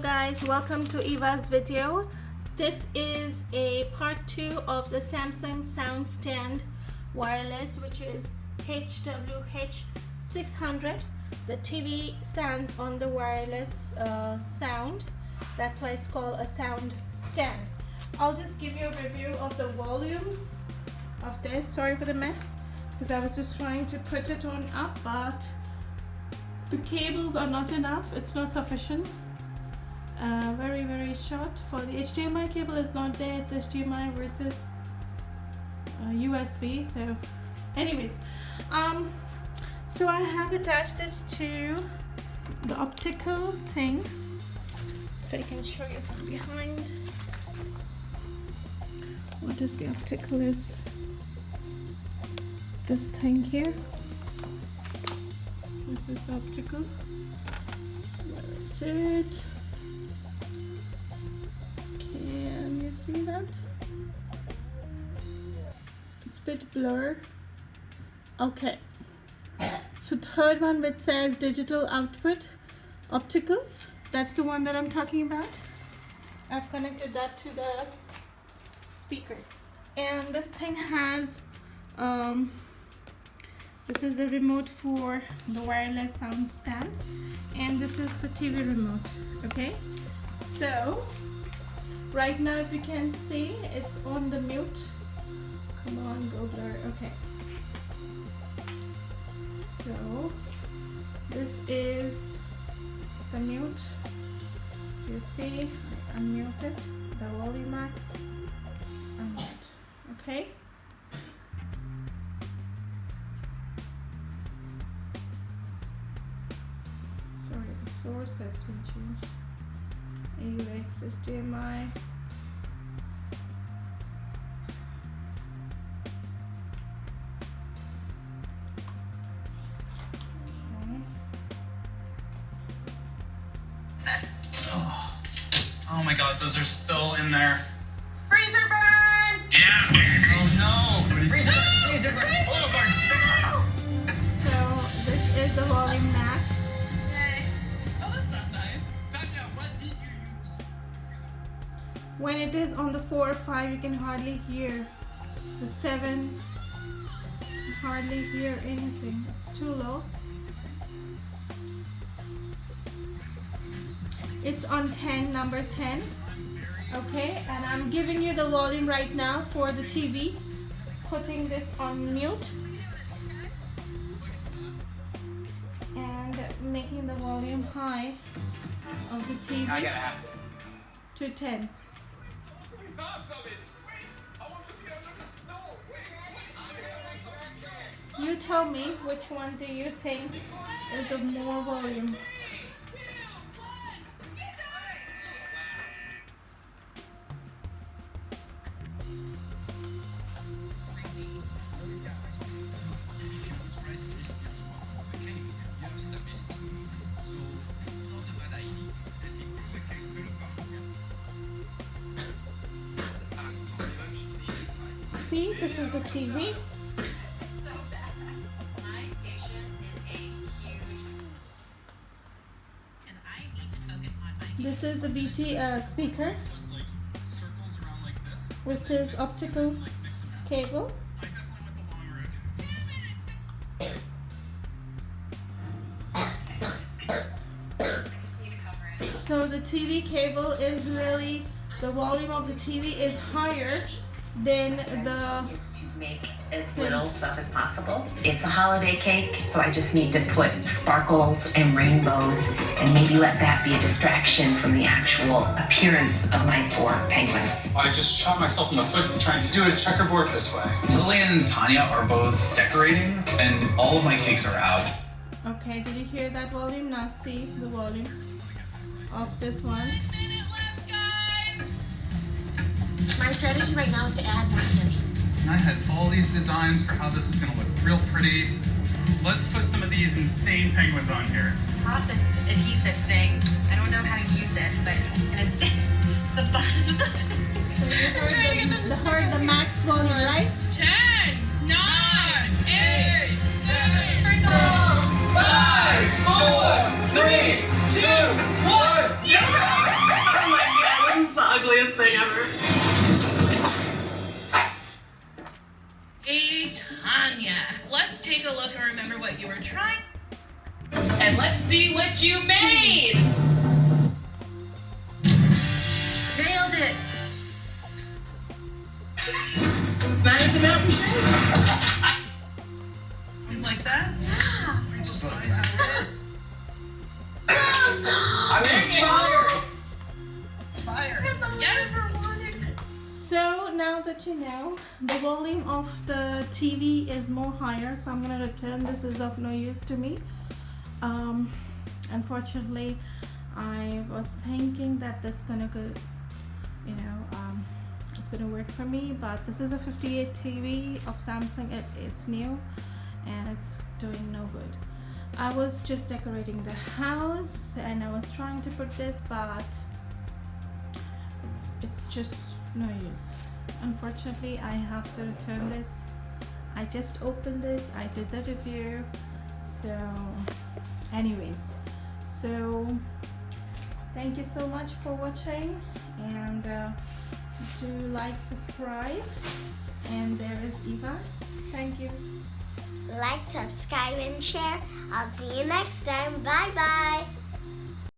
guys, welcome to Evas video. This is a part 2 of the Samsung SoundStand wireless, which is HW-H600. The TV stands on the wireless sound. That's why it's called a sound stand. I'll just give you a review of the volume of this. Sorry for the mess, because I was just trying to put it on up, but the cables are not enough. It's not sufficient. Very short. For the HDMI cable is not there. It's HDMI versus USB. So anyways, so I have attached this to the optical thing. If I can show you from behind. What is the optical is this thing here. This is the optical. Where is it? Can you see that? It's a bit blur. Okay. So third one which says digital output optical. That's the one that I'm talking about. I've connected that to the speaker. And this thing has this is the remote for the wireless sound stand, and this is the TV remote. Okay, so right now if you can see, it's on the mute. Come on, go blur. Okay, so this is the mute. You see, I unmuted the volume max. Unmute. Okay. Source has been changed. AUX, HDMI. Oh my god, those are still in there. Freezer burn! Yeah! Oh no! Freezer burn! Freezer burn! Oh my god! So this is the volume max. When it is on the 4 or 5, you can hardly hear. The 7, hardly hear anything. It's too low. It's on 10, number 10. Okay, and I'm giving you the volume right now for the TV. Putting this on mute. And making the volume high of the TV to 10. You tell me which one do you think is the more volume? See, this is the TV. This is the BT speaker, which is optical cable. So the TV cable is really, the volume of the TV is higher than the make as little stuff as possible. It's a holiday cake, so I just need to put sparkles and rainbows and maybe let that be a distraction from the actual appearance of my poor penguins. I just shot myself in the foot trying to do a checkerboard this way. Lillian and Tanya are both decorating, and all of my cakes are out. Okay, did you hear that volume? Now see the volume of this one. My strategy right now is to add more candy. I had all these designs for how this was going to look real pretty. Let's put some of these insane penguins on here. I brought this adhesive thing. I don't know how to use it, but I'm just going to dip the bottoms of things. So you heard the max volume, right? 10, 9, 8, 7, 5, 4, 3, 2, 1, silliest thing ever. Hey, Tanya, let's take a look and remember what you were trying. And let's see what you made. Nailed it. That is a mountain shape. Things like that. I'm inspired. It's fire. Yes. So now that you know, the volume of the TV is more higher, so I'm gonna return. This is of no use to me. Unfortunately, I was thinking that this gonna go, you know, it's gonna work for me, but this is a 58 TV of Samsung. It's new and it's doing no good. I was just decorating the house and I was trying to put this, but it's just no use. Unfortunately, I have to return this. I just opened it, I did the review. So anyways, so thank you so much for watching, and do like, subscribe, and there is Eva. Thank you. Like, subscribe, and share. I'll see you next time. Bye bye.